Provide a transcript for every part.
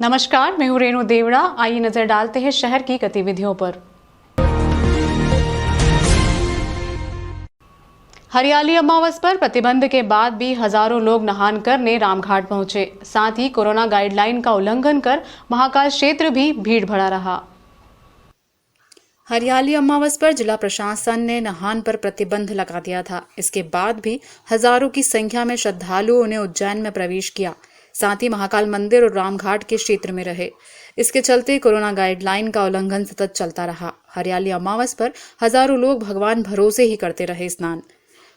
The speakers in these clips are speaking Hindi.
नमस्कार, मैं हूं रेणु देवड़ा। आइए नजर डालते हैं शहर की गतिविधियों पर। हरियाली अमावस पर प्रतिबंध के बाद भी हजारों लोग नहान करने रामघाट पहुंचे। साथ ही कोरोना गाइडलाइन का उल्लंघन कर महाकाल क्षेत्र भी भीड़ भरा रहा। हरियाली अमावस पर जिला प्रशासन ने नहान पर प्रतिबंध लगा दिया था। इसके बाद भी हजारों की संख्या में श्रद्धालुओं ने उज्जैन में प्रवेश किया। साथ ही महाकाल मंदिर और रामघाट के क्षेत्र में रहे। इसके चलते कोरोना गाइडलाइन का उल्लंघन सतत चलता रहा। हरियाली अमावस पर हजारों लोग भगवान भरोसे ही करते रहे स्नान।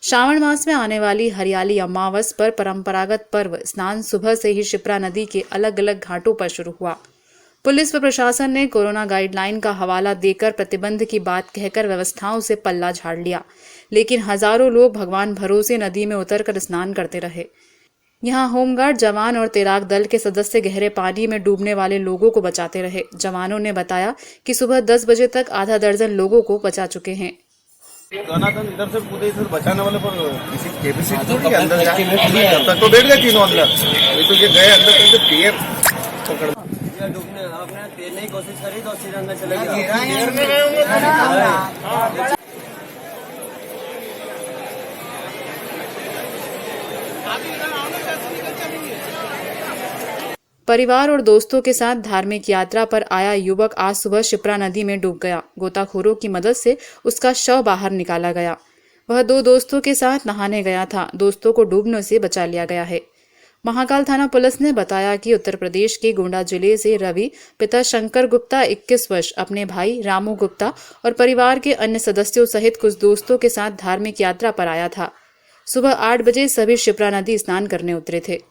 श्रावण मास में आने वाली हरियाली अमावस पर परंपरागत पर्व स्नान सुबह से ही शिप्रा नदी के अलग अलग घाटों पर शुरू हुआ। पुलिस व प्रशासन ने कोरोना गाइडलाइन का हवाला देकर प्रतिबंध की बात कहकर व्यवस्थाओं से पल्ला झाड़ लिया, लेकिन हजारों लोग भगवान भरोसे नदी में उतरकर स्नान करते रहे। यहाँ होमगार्ड जवान और तैराक दल के सदस्य गहरे पानी में डूबने वाले लोगों को बचाते रहे। जवानों ने बताया कि सुबह 10 बजे तक आधा दर्जन लोगों को बचा चुके हैं। इधर से पूरे इधर बचाने वाले पर किसी कैपेसिटी थोड़ी के अंदर जाके जब तक तो बैठ गए तीनों अंदर, नहीं तो ये गए अंदर तो पैर पकड़ डूबने। आपने तैरने की कोशिश करी तो सीधा अंदर चले गए। परिवार और दोस्तों के साथ धार्मिक यात्रा पर आया युवक आज सुबह शिप्रा नदी में डूब गया। गोताखोरों की मदद से उसका शव बाहर निकाला गया। वह 2 दोस्तों के साथ नहाने गया था। दोस्तों को डूबने से बचा लिया गया है। महाकाल थाना पुलिस ने बताया कि उत्तर प्रदेश के गोंडा जिले से रवि पिता शंकर गुप्ता 21 वर्ष अपने भाई रामू गुप्ता और परिवार के अन्य सदस्यों सहित कुछ दोस्तों के साथ धार्मिक यात्रा पर आया था। सुबह 8 बजे सभी शिप्रा नदी स्नान करने उतरे थे।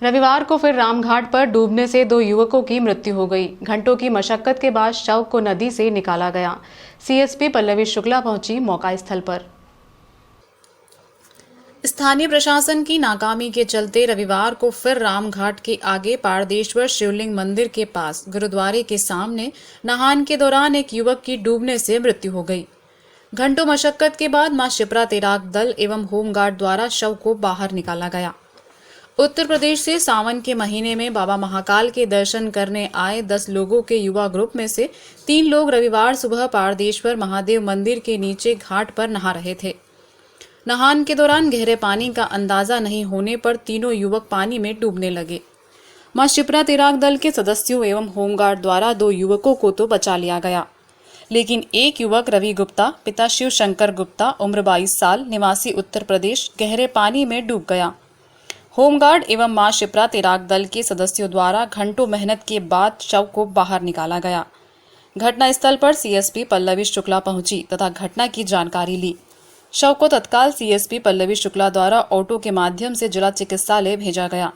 रविवार को फिर रामघाट पर डूबने से 2 युवकों की मृत्यु हो गई। घंटों की मशक्कत के बाद शव को नदी से निकाला गया। सीएसपी पल्लवी शुक्ला पहुंची मौका स्थल पर। स्थानीय प्रशासन की नाकामी के चलते रविवार को फिर रामघाट के आगे पारदेश्वर शिवलिंग मंदिर के पास गुरुद्वारे के सामने नहान के दौरान एक युवक की डूबने से मृत्यु हो गई। घंटों मशक्कत के बाद मां शिप्रा तैराक दल एवं होमगार्ड द्वारा शव को बाहर निकाला गया। उत्तर प्रदेश से सावन के महीने में बाबा महाकाल के दर्शन करने आए 10 लोगों के युवा ग्रुप में से 3 लोग रविवार सुबह पारदेश्वर महादेव मंदिर के नीचे घाट पर नहा रहे थे। नहान के दौरान गहरे पानी का अंदाजा नहीं होने पर तीनों युवक पानी में डूबने लगे। मां शिप्रा तैराक दल के सदस्यों एवं होमगार्ड द्वारा 2 युवकों को तो बचा लिया गया, लेकिन एक युवक रवि गुप्ता पिता शिव शंकर गुप्ता उम्र 22 साल निवासी उत्तर प्रदेश गहरे पानी में डूब गया। होमगार्ड एवं मां शिप्रा तैराक दल के सदस्यों द्वारा घंटों मेहनत के बाद शव को बाहर निकाला गया। घटनास्थल पर सीएसपी पल्लवी शुक्ला पहुंची तथा घटना की जानकारी ली। शव को तत्काल सीएसपी पल्लवी शुक्ला द्वारा ऑटो के माध्यम से जिला चिकित्सालय भेजा गया।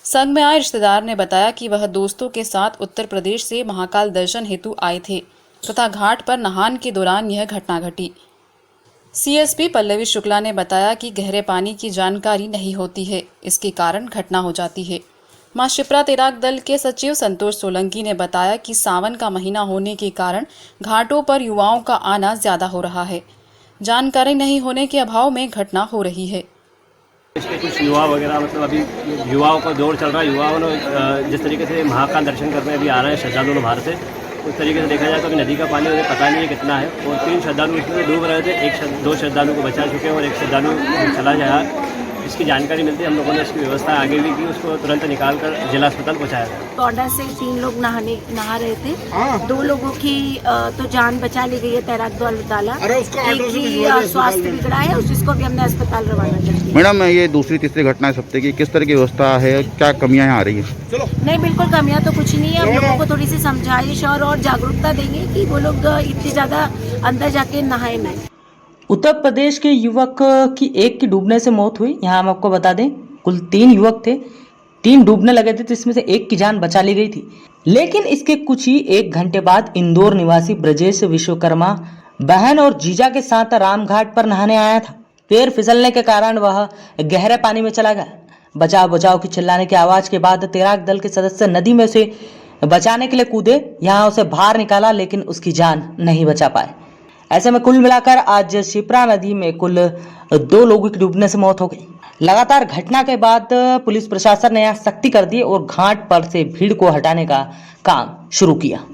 संग में आए रिश्तेदार ने बताया कि वह दोस्तों के साथ उत्तर प्रदेश से महाकाल दर्शन हेतु आए थे तथा घाट पर नहान के दौरान यह घटना घटी। सीएसपी पल्लवी शुक्ला ने बताया कि गहरे पानी की जानकारी नहीं होती है, इसके कारण घटना हो जाती है। मां शिप्रा तैराक दल के सचिव संतोष सोलंकी ने बताया कि सावन का महीना होने के कारण घाटों पर युवाओं का आना ज्यादा हो रहा है। जानकारी नहीं होने के अभाव में घटना हो रही है। इसके कुछ युवा वगैरह मतलब अभी युवाओं का दौर चल रहा है। युवाओं ने जिस तरीके से महाकाल दर्शन करने अभी आ रहे हैं श्रद्धालु बाहर से, उस तरीके से देखा जाए तो अभी नदी का पानी उन्हें पता नहीं है कितना है और 3 श्रद्धालु इसमें डूब रहे थे। 2 श्रद्धालु को बचा चुके हैं और 1 श्रद्धालु चला जाए। इसकी जानकारी मिलती है, हम लोगों ने इसकी व्यवस्था आगे भी की, उसको तुरंत निकाल कर जिला अस्पताल पहुँचाया गया। गोंडा से 3 लोग नहा रहे थे। 2 लोगों की तो जान बचा ली गई है तैराक दल द्वारा। एक की स्वास्थ्य बिगड़ा है, जिसको भी हमने अस्पताल रवाना कर दिया। मैडम, ये दूसरी तीसरी घटना है हफ्ते की, किस तरह की व्यवस्था है, क्या कमियां यहाँ आ रही है? नहीं, बिल्कुल कमियां तो कुछ नहीं है। हम लोगों को थोड़ी सी समझाइश और जागरूकता देंगे कि वो लोग इतनी ज्यादा अंदर जाके नहाए नहीं। उत्तर प्रदेश के युवक की एक की डूबने से मौत हुई। यहाँ हम आपको बता दें कुल 3 युवक थे, 3 डूबने लगे थे, तो इसमें से एक की जान बचा ली गई थी। लेकिन इसके कुछ ही 1 घंटे बाद इंदौर निवासी ब्रजेश विश्वकर्मा बहन और जीजा के साथ रामघाट पर नहाने आया था। पैर फिसलने के कारण वह गहरे पानी में चला गया। बचाव बचाव की चिल्लाने की आवाज के बाद तैराक दल के सदस्य नदी में से बचाने के लिए कूदे। यहाँ उसे बाहर निकाला, लेकिन उसकी जान नहीं बचा पाए। ऐसे में कुल मिलाकर आज शिप्रा नदी में कुल 2 लोगों की डूबने से मौत हो गई। लगातार घटना के बाद पुलिस प्रशासन ने यहाँ सख्ती कर दी और घाट पर से भीड़ को हटाने का काम शुरू किया।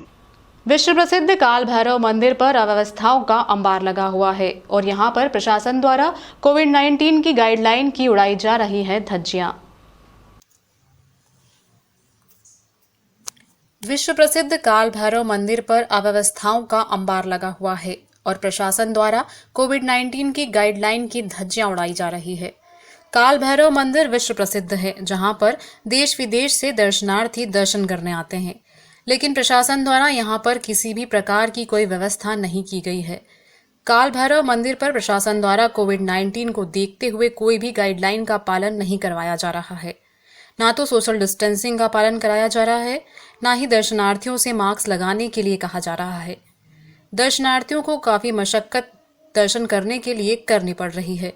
विश्व प्रसिद्ध काल भैरव मंदिर पर अव्यवस्थाओं का अंबार लगा हुआ है और यहां पर प्रशासन द्वारा कोविड-19 की गाइडलाइन की उड़ाई जा रही है धज्जियां। विश्व प्रसिद्ध काल भैरव मंदिर पर अव्यवस्थाओं का अंबार लगा हुआ है और प्रशासन द्वारा कोविड-19 की गाइडलाइन की धज्जियां उड़ाई जा रही है। काल भैरव मंदिर विश्व प्रसिद्ध है, जहां पर देश विदेश से दर्शनार्थी दर्शन करने आते हैं, लेकिन प्रशासन द्वारा यहां पर किसी भी प्रकार की कोई व्यवस्था नहीं की गई है। काल भैरव मंदिर पर प्रशासन द्वारा कोविड-19 को देखते हुए कोई भी गाइडलाइन का पालन नहीं करवाया जा रहा है। ना तो सोशल डिस्टेंसिंग का पालन कराया जा रहा है, ना ही दर्शनार्थियों से मास्क लगाने के लिए कहा जा रहा है। दर्शनार्थियों को काफी मशक्कत दर्शन करने के लिए करनी पड़ रही है।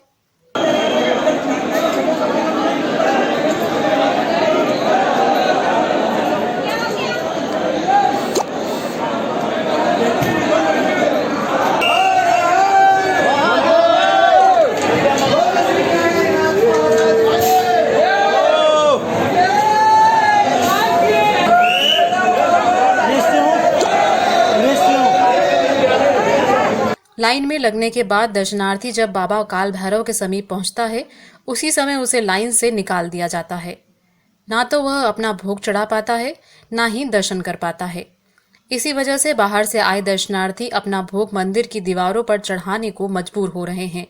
लाइन में लगने के बाद दर्शनार्थी जब बाबा काल भैरव के समीप पहुंचता है, उसी समय उसे लाइन से निकाल दिया जाता है। ना तो वह अपना भोग चढ़ा पाता है, ना ही दर्शन कर पाता है। इसी वजह से बाहर से आए दर्शनार्थी अपना भोग मंदिर की दीवारों पर चढ़ाने को मजबूर हो रहे हैं।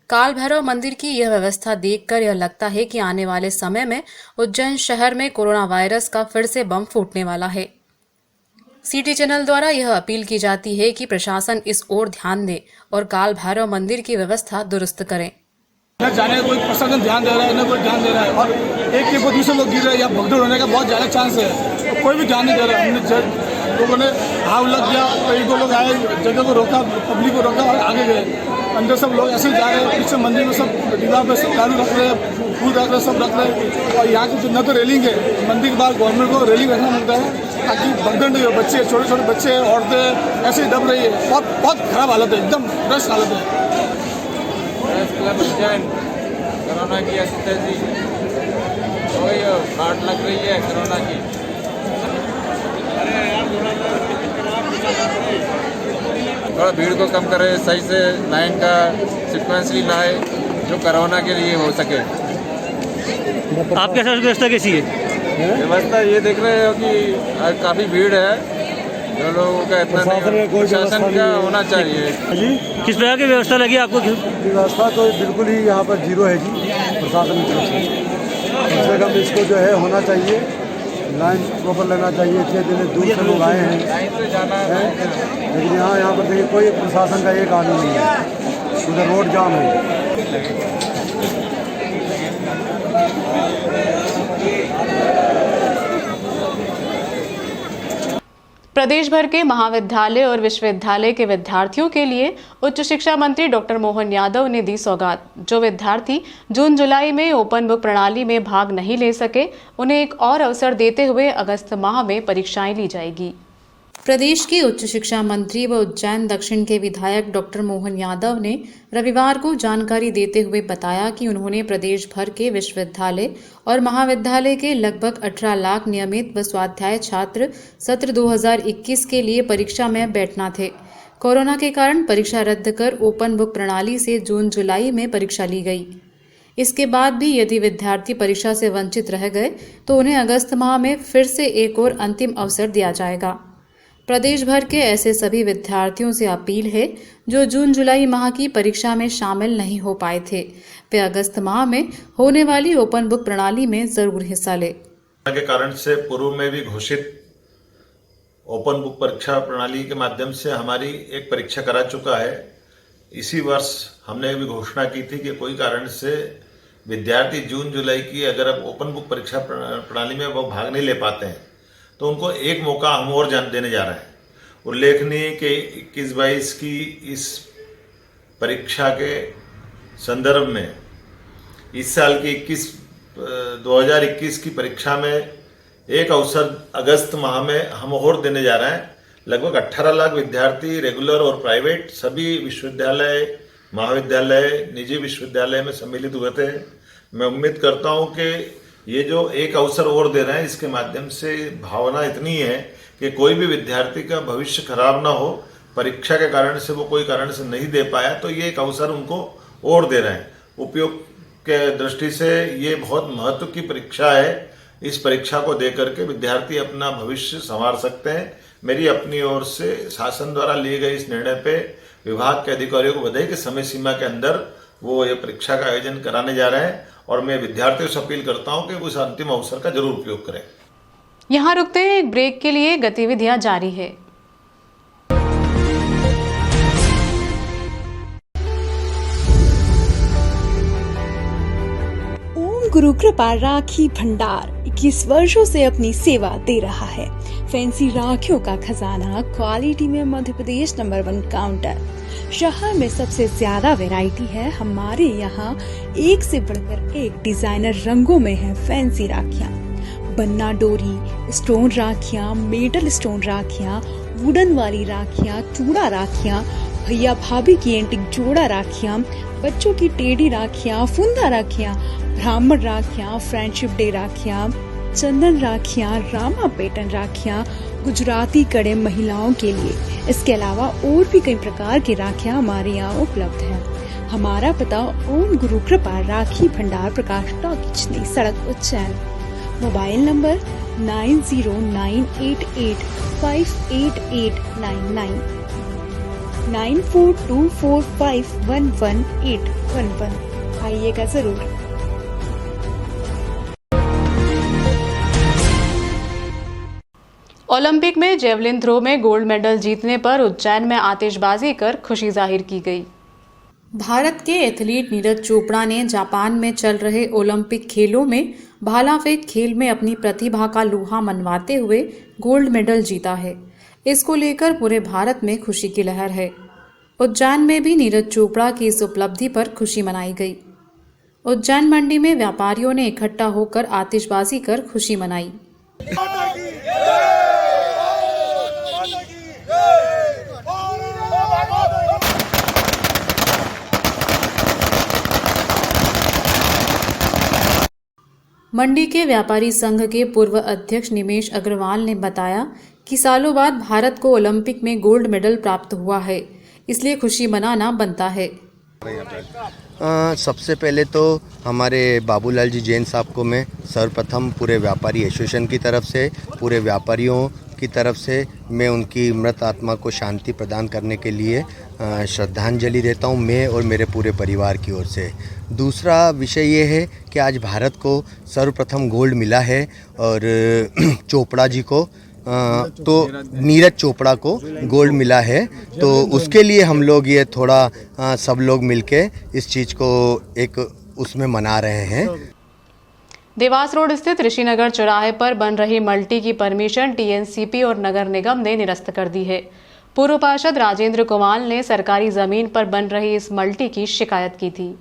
काल भैरव मंदिर की यह व्यवस्था देखकर यह लगता है कि आने वाले समय में उज्जैन शहर में कोरोना वायरस का फिर से बम फूटने वाला है। सिटी चैनल द्वारा यह अपील की जाती है कि प्रशासन इस ओर ध्यान दे और काल भैरव मंदिर की व्यवस्था दुरुस्त करें। न जाने कोई प्रशासन ध्यान दे रहा है, न कोई ध्यान दे रहा है, और एक के बाद दूसरे लोग गिर रहे हैं या भगदड़ होने का बहुत ज़्यादा चांस है, तो कोई भी ध्यान नहीं दे रहा है। हमने लोगों ने हाव लग गया, तो एक दो लोग आए, जगह को रोका, पब्लिक को रोका और आगे गए। अंदर सब लोग ऐसे जा रहे हैं, पीछे मंदिर में सब दीवार पर सब दारू रख रहे हैं, फूल रख रहे हैं, सब रख रहे हैं। और यहाँ की न तो रेलिंग है, मंदिर के बाहर गवर्नमेंट को रेलिंग रखना पड़ता है ताकि भगदड़ नहीं हो। बच्चे, छोटे छोटे बच्चे, औरतें ऐसे ही दब रही है। बहुत खराब हालत है, एकदम रश हालत है। कोरोना की स्थिति वही घाट लग रही है कोरोना की। थोड़ा भीड़ को कम करे, सही से लाइन का सिक्वेंसली लाए जो कोरोना के लिए हो सके। आपके साथ व्यवस्था कैसी है? व्यवस्था ये देख रहे हो कि काफ़ी भीड़ है, जो लोगों का इतना नहीं, प्रशासन का होना चाहिए। जी, किस प्रकार की व्यवस्था लगी आपको? व्यवस्था तो बिल्कुल ही यहाँ पर जीरो है जी, प्रशासन की तरफ से। कम से कम इसको जो है होना चाहिए, लाइन प्रॉपर लेना चाहिए। इतने दिन दूर से लोग आए हैं, लेकिन यहाँ पर देखिए कोई प्रशासन का एक आदमी नहीं है, उधर रोड जाम है। प्रदेश भर के महाविद्यालय और विश्वविद्यालय के विद्यार्थियों के लिए उच्च शिक्षा मंत्री डॉक्टर मोहन यादव ने दी सौगात। जो विद्यार्थी जून जुलाई में ओपन बुक प्रणाली में भाग नहीं ले सके, उन्हें एक और अवसर देते हुए अगस्त माह में परीक्षाएं ली जाएगी। प्रदेश के उच्च शिक्षा मंत्री व उज्जैन दक्षिण के विधायक डॉक्टर मोहन यादव ने रविवार को जानकारी देते हुए बताया कि उन्होंने प्रदेश भर के विश्वविद्यालय और महाविद्यालय के लगभग 18 लाख नियमित व स्वाध्याय छात्र सत्र 2021 के लिए परीक्षा में बैठना थे। कोरोना के कारण परीक्षा रद्द कर ओपन बुक प्रणाली से जून जुलाई में परीक्षा ली गई। इसके बाद भी यदि विद्यार्थी परीक्षा से वंचित रह गए तो उन्हें अगस्त माह में फिर से एक और अंतिम अवसर दिया जाएगा। प्रदेश भर के ऐसे सभी विद्यार्थियों से अपील है जो जून जुलाई माह की परीक्षा में शामिल नहीं हो पाए थे, वे अगस्त माह में होने वाली ओपन बुक प्रणाली में जरूर हिस्सा ले। के कारण से पूर्व में भी घोषित ओपन बुक परीक्षा प्रणाली के माध्यम से हमारी एक परीक्षा करा चुका है। इसी वर्ष हमने भी घोषणा की थी कि कोई कारण से विद्यार्थी जून जुलाई की अगर अब ओपन बुक परीक्षा प्रणाली में वो भाग नहीं ले पाते हैं तो उनको एक मौका हम और देने जा रहे हैं। उल्लेखनीय कि 21-22 की इस परीक्षा के संदर्भ में इस साल की 2021 की परीक्षा में एक अवसर अगस्त माह में हम और देने जा रहे हैं, लगभग 18 लाख विद्यार्थी रेगुलर और प्राइवेट सभी विश्वविद्यालय, महाविद्यालय, निजी विश्वविद्यालय में सम्मिलित हुए थे। मैं उम्मीद करता हूं कि ये जो एक अवसर और दे रहे हैं, इसके माध्यम से भावना इतनी है कि कोई भी विद्यार्थी का भविष्य खराब ना हो, परीक्षा के कारण से वो कोई कारण से नहीं दे पाया तो ये एक अवसर उनको और दे रहे हैं। उपयोग के दृष्टि से ये बहुत महत्व की परीक्षा है। इस परीक्षा को दे करके विद्यार्थी अपना भविष्य संवार सकते हैं। मेरी अपनी ओर से शासन द्वारा लिए गए इस निर्णय पे विभाग के अधिकारियों को बधाई कि समय सीमा के अंदर वो ये परीक्षा का आयोजन कराने जा रहे हैं और मैं विद्यार्थियों से अपील करता हूं कि उस अंतिम अवसर का जरूर उपयोग करें। यहाँ रुकते हैं, एक ब्रेक के लिए गतिविधियां जारी है। ओम गुरु कृपा राखी भंडार 21 वर्षों से अपनी सेवा दे रहा है। फैंसी राखियों का खजाना, क्वालिटी में मध्य प्रदेश नंबर 1 काउंटर। शहर में सबसे ज्यादा वैरायटी है। हमारे यहाँ एक से बढ़कर एक डिजाइनर रंगों में है फैंसी राखियाँ। बन्ना डोरी, स्टोन राखियाँ, मेटल स्टोन राखियाँ, वुडन वाली राखियाँ, चूड़ा राखियाँ, भैया भाभी की एंटिक जोड़ा राखियाँ, बच्चों की टेढ़ी राखियाँ, फुंदा राखियाँ, ब्राह्मण राखियाँ, फ्रेंडशिप डे राखियाँ, चंदन राखियाँ, रामा पैटर्न राखियाँ, गुजराती कड़े महिलाओं के लिए। इसके अलावा और भी कई प्रकार की राखियाँ हमारे यहाँ उपलब्ध है। हमारा पता ओम गुरु कृपा राखी भंडार, प्रकाश टॉकीज, नई सड़क, उज्जैन। Mobile number 9098858899 9424511811। आइएगा जरूर। ओलंपिक में जेवलिन थ्रो में गोल्ड मेडल जीतने पर उज्जैन में आतिशबाजी कर खुशी जाहिर की गई। भारत के एथलीट नीरज चोपड़ा ने जापान में चल रहे ओलंपिक खेलों में भाला फेंक खेल में अपनी प्रतिभा का लोहा मनवाते हुए गोल्ड मेडल जीता है। इसको लेकर पूरे भारत में खुशी की लहर है। उज्जैन में भी नीरज चोपड़ा की इस उपलब्धि पर खुशी मनाई गई। उज्जैन मंडी में व्यापारियों ने इकट्ठा होकर आतिशबाजी कर खुशी मनाई। मंडी के व्यापारी संघ के पूर्व अध्यक्ष निमेश अग्रवाल ने बताया कि सालों बाद भारत को ओलंपिक में गोल्ड मेडल प्राप्त हुआ है, इसलिए खुशी मनाना बनता है। सबसे पहले तो हमारे बाबूलाल जी जैन साहब को मैं सर्वप्रथम पूरे व्यापारी एसोसिएशन की तरफ से, पूरे व्यापारियों की तरफ से मैं उनकी मृत आत्मा को शांति प्रदान करने के लिए श्रद्धांजलि देता हूं, मैं और मेरे पूरे परिवार की ओर से। दूसरा विषय ये है कि आज भारत को सर्वप्रथम गोल्ड मिला है और चोपड़ा जी को तो नीरज चोपड़ा को गोल्ड मिला है, तो उसके लिए हम लोग ये थोड़ा सब लोग मिलके इस चीज़ को एक उसमें मना रहे हैं। देवास रोड स्थित ऋषिनगर चौराहे पर बन रही मल्टी की परमिशन टीएनसीपी और नगर निगम ने निरस्त कर दी है। पूर्व पार्षद राजेंद्र कुमार ने सरकारी जमीन पर बन रही इस मल्टी की शिकायत की थी।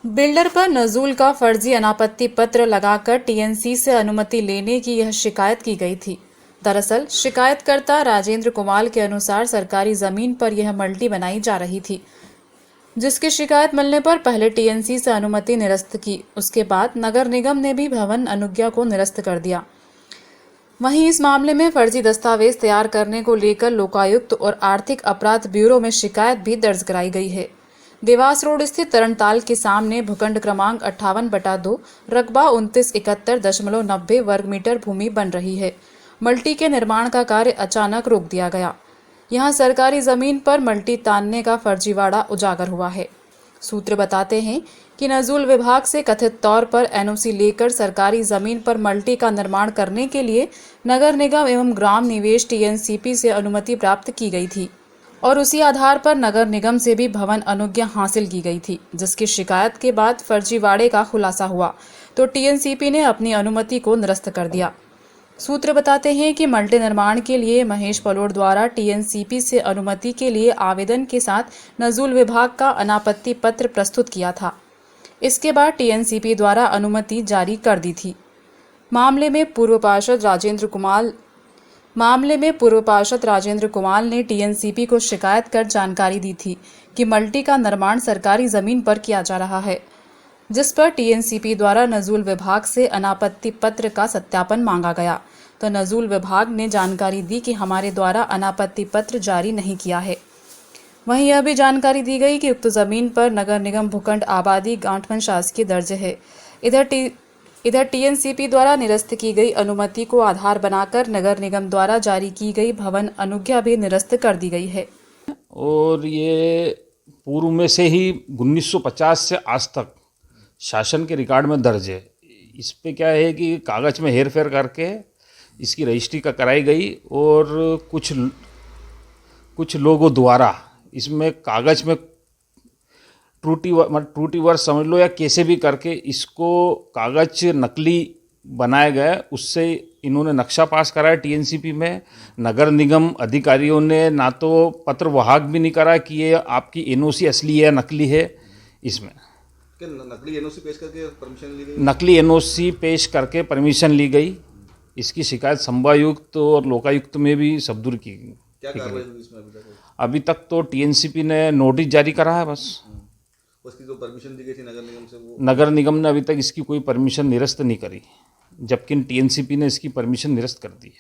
बिल्डर पर नजूल का फर्जी अनापत्ति पत्र लगाकर टीएनसी से अनुमति लेने की यह शिकायत की गई थी। दरअसल शिकायतकर्ता राजेंद्र कुमार के अनुसार सरकारी जमीन पर यह मल्टी बनाई जा रही थी, जिसकी शिकायत मिलने पर पहले टीएनसी से अनुमति निरस्त की, उसके बाद नगर निगम ने भी भवन अनुज्ञा को निरस्त कर दिया। वहीं इस मामले में फर्जी दस्तावेज तैयार करने को लेकर लोकायुक्त और आर्थिक अपराध ब्यूरो में शिकायत भी दर्ज कराई गई है। देवास रोड स्थित तरणताल के सामने भूखंड क्रमांक 58/2 रकबा 2971.90 वर्ग मीटर भूमि बन रही है। मल्टी के निर्माण का कार्य अचानक रोक दिया गया। यहां सरकारी जमीन पर मल्टी तानने का फर्जीवाड़ा उजागर हुआ है। सूत्र बताते हैं कि नजूल विभाग से कथित तौर पर एनओसी लेकर सरकारी जमीन पर मल्टी का निर्माण करने के लिए नगर निगम एवं ग्राम निवेश टीएनसीपी से अनुमति प्राप्त की गई थी और उसी आधार पर नगर निगम से भी भवन अनुज्ञा हासिल की गई थी, जिसकी शिकायत के बाद फर्जीवाड़े का खुलासा हुआ तो टीएनसीपी ने अपनी अनुमति को निरस्त कर दिया। सूत्र बताते हैं कि मल्टी निर्माण के लिए महेश पलोड़ द्वारा टीएनसीपी से अनुमति के लिए आवेदन के साथ नजूल विभाग का अनापत्ति पत्र प्रस्तुत किया था। इसके बाद टीएनसीपी द्वारा अनुमति जारी कर दी थी। मामले में पूर्व पार्षद राजेंद्र कुमार मामले में पूर्व पार्षद राजेंद्र कुमार ने टीएनसीपी को शिकायत कर जानकारी दी थी कि मल्टी का निर्माण सरकारी जमीन पर किया जा रहा है, जिस पर टीएनसीपी द्वारा नजूल विभाग से अनापत्ति पत्र का सत्यापन मांगा गया, तो नजूल विभाग ने जानकारी दी कि हमारे द्वारा अनापत्ति पत्र जारी नहीं किया है। वहीं यह भी जानकारी दी गई कि उक्त जमीन पर नगर निगम भूखंड आबादी गांठवन शासकीय दर्ज है। इधर टीएनसीपी द्वारा निरस्त की गई अनुमति को आधार बनाकर नगर निगम द्वारा जारी की गई भवन अनुज्ञा भी निरस्त कर दी गई है। और ये पूर्व में से ही 1950 से आज तक शासन के रिकॉर्ड में दर्ज है। इस पे क्या है कि कागज़ में हेर फेर करके इसकी रजिस्ट्री का कराई गई और कुछ लोगों द्वारा इसमें कागज़ में त्रुटि वर्ष समझ लो या कैसे भी करके इसको कागज़ नकली बनाए गए। उससे इन्होंने नक्शा पास कराया टीएनसीपी में। नगर निगम अधिकारियों ने ना तो पत्र वाहक भी नहीं करा कि ये आपकी एनओसी असली है नकली है। इसमें नकली एनओसी पेश करके परमिशन ली गई। नकली एनओसी पेश करके परमिशन ली गई। इसकी शिकायत संभायुक्त और लोकायुक्त में भी सबदूर की गई। क्या कार्रवाई हुई इसमें अभी तक तो टीएनसीपी ने नोटिस जारी करा है बस। उसकी जो परमिशन दी गई थी नगर निगम से वो नगर निगम ने अभी तक इसकी कोई परमिशन निरस्त नहीं करी, जबकि टीएनसीपी ने इसकी परमिशन निरस्त कर दी है।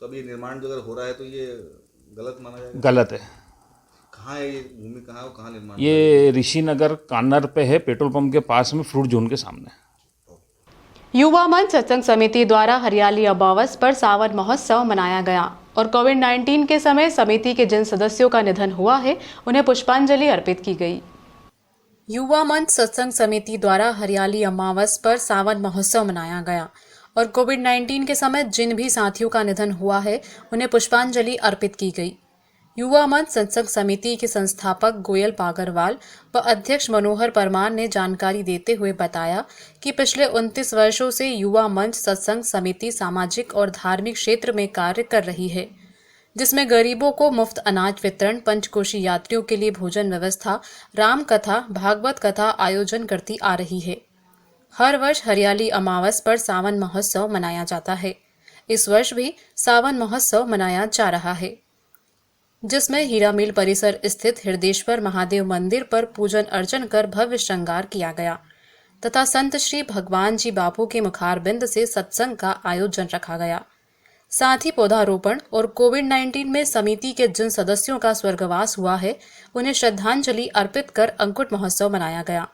तो अभी निर्माण जो अगर हो रहा है तो ये गलत माना जाएगा? गलत है। कहाँ है ये भूमि, कहाँ है, कहाँ निर्माण? ये ऋषि नगर कान्नर पे है, पेट्रोल पंप के पास में, फ्रूट जोन के सामने। युवा मंच सत्संग समिति द्वारा हरियाली अमावस पर सावन महोत्सव मनाया गया और कोविड-19 के समय समिति के जिन सदस्यों का निधन हुआ है उन्हें पुष्पांजलि अर्पित की गई। युवा मंच सत्संग समिति द्वारा हरियाली अमावस पर सावन महोत्सव मनाया गया और कोविड-19 के समय जिन भी साथियों का निधन हुआ है उन्हें पुष्पांजलि अर्पित की गई। युवा मंच सत्संग समिति के संस्थापक गोयल पागरवाल व अध्यक्ष मनोहर परमार ने जानकारी देते हुए बताया कि पिछले 29 वर्षों से युवा मंच सत्संग समिति सामाजिक और धार्मिक क्षेत्र में कार्य कर रही है, जिसमें गरीबों को मुफ्त अनाज वितरण, पंचकोशी यात्रियों के लिए भोजन व्यवस्था, राम कथा, भागवत कथा आयोजन करती आ रही है। हर वर्ष हरियाली अमावस पर सावन महोत्सव मनाया जाता है। इस वर्ष भी सावन महोत्सव मनाया जा रहा है, जिसमें हीरा मिल परिसर स्थित हृदेश्वर महादेव मंदिर पर पूजन अर्चन कर भव्य श्रृंगार किया गया तथा संत श्री भगवान जी बापू के मुखारबिंद से सत्संग का आयोजन रखा गया। साथ ही पौधारोपण और कोविड-19 में समिति के जिन सदस्यों का स्वर्गवास हुआ है उन्हें श्रद्धांजलि अर्पित कर अंकुट महोत्सव मनाया गया।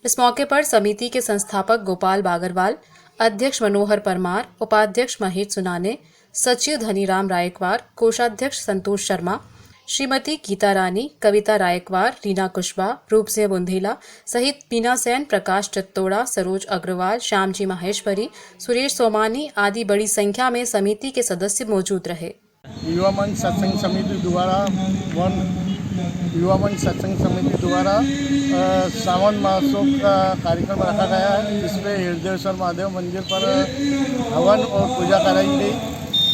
इस मौके पर समिति के संस्थापक गोपाल बागरवाल, अध्यक्ष मनोहर परमार, उपाध्यक्ष महेश सुनाने, सचिव धनीराम रायकवार, कोषाध्यक्ष संतोष शर्मा, श्रीमती गीता रानी, कविता रायकवार, रीना कुशवाहा, रूप सिंह बुंदेला सहित पीना सेन, प्रकाश चित्तोड़ा, सरोज अग्रवाल, श्यामजी माहेश्वरी, सुरेश सोमानी आदि बड़ी संख्या में समिति के सदस्य मौजूद रहे। युवा मंच सत्संग समिति द्वारा सावन महोत्सव का कार्यक्रम रखा गया है, जिसमें हृदयेश्वर महादेव मंदिर पर हवन और पूजा कराई गई।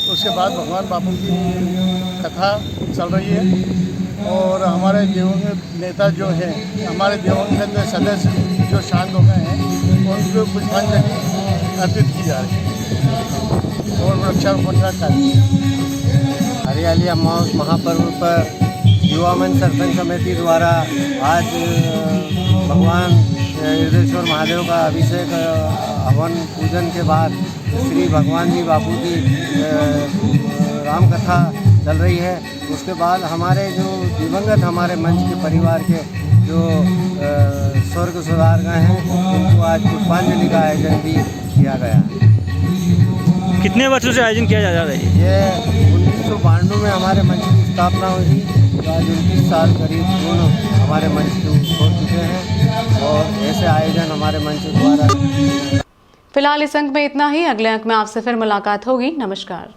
उसके बाद भगवान बापू की कथा चल रही है और हमारे दिवंगत नेता जो हैं, हमारे दिवंगत सदस्य जो शांत हो गए हैं, उनको पुष्पांजलि अर्पित की जा रही है और वृक्षारोपण का कार्य। हरियाली अमावस महापर्व पर युवा मंच सत्संग समिति द्वारा आज भगवान हृदयेश्वर महादेव का अभिषेक हवन पूजन के बाद श्री भगवान जी बापू की राम कथा चल रही है। उसके बाद हमारे जो दिवंगत हमारे मंच के परिवार के जो स्वर्ग सुधार गए हैं उनको आज पुष्पांजलि का आयोजन भी किया गया। कितने वर्षों से आयोजन किया जा रहा है? ये 1992 में हमारे मंच की स्थापना हुई थी, तो आज 29 साल करीब पूर्ण हमारे मंच हो चुके हैं और ऐसे आयोजन हमारे मंच द्वारा। फिलहाल इस अंक में इतना ही। अगले अंक में आपसे फिर मुलाकात होगी। नमस्कार।